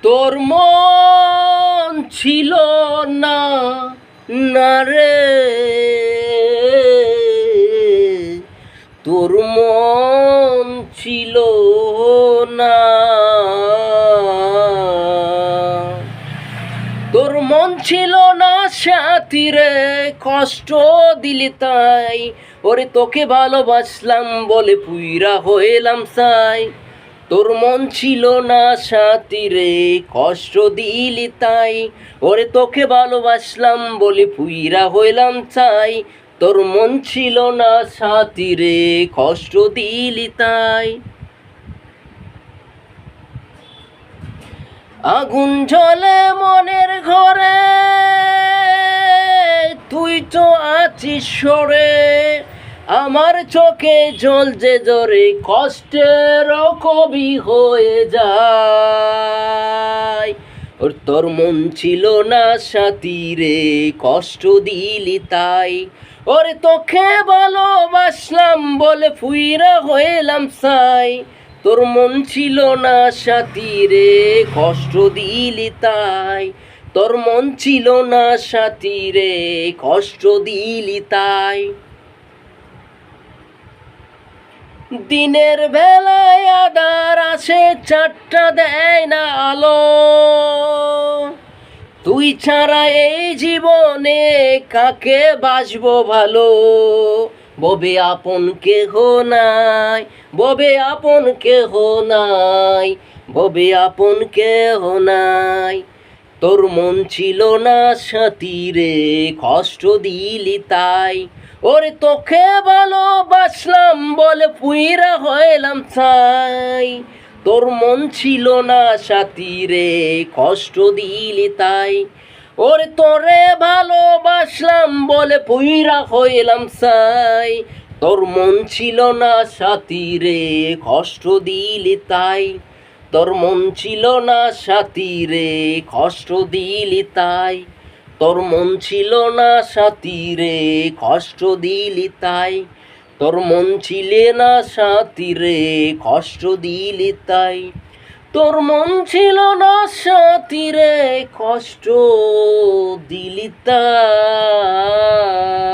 তোর মন ছিল না, না রে, তোর মন ছিল না, তোর মন ছিল না সাথী রে, কষ্ট দিলি তাই। ওরে তোকে ভালোবাসলাম বলে পুইরা হইলাম সাই। তোর মন ছিল না সাথী রে, কষ্ট দিলি তাই। ওরে তোকে ভালোবাসলাম বলে পুইরা হইলাম চাই। তোর মন ছিল না সাথী রে, কষ্ট দিলি তাই। আগুন জ্বলে মনের ঘরে, তুই তো আছিস সরে। আমার চোখে জল যে জরে, কষ্টের কবি হয়ে যায়। ওর তোর মন ছিল না সাথী রে, কষ্ট দিলি তাই। ওরে তোকে ভালোবাসলাম বলে ফুইরা হইলাম সাই। তোর মন ছিল না সাথী রে, কষ্ট দিলি তাই। তোর মন ছিল না সাথী রে, কষ্ট দিলি তাই। দিনের বেলায় আধার আসে, চারটা দেয় না আলো। তুই ছাড়া এই জীবনে কাকে বাসবো ভালো। ববে আপন কেহ নাই, ববে আপন কেহ নাই, ববে আপন কেহ নাই। তোর মন ছিল না সাথী রে, কষ্ট দিলি তাই। ওরে তোকে ভালোবাসলাম বলে পুইরা হইলাম ছাই। তোর মন ছিল না সাথী রে, কষ্ট দিলি তাই। ওরে তোরে ভালোবাসলাম বলে পুইরা হইলাম ছাই। তোর মন ছিল না সাথী রে, কষ্ট দিলি তাই। তোর মন ছিল না সাথী রে, কষ্ট দিলি তাই। তোর মন ছিল না সাথী রে, কষ্ট দিলি তাই। তোর মন ছিলে না সাথী রে, কষ্ট দিলি তাই। তোর মন ছিল না সাথী রে, কষ্ট দিলি তাই।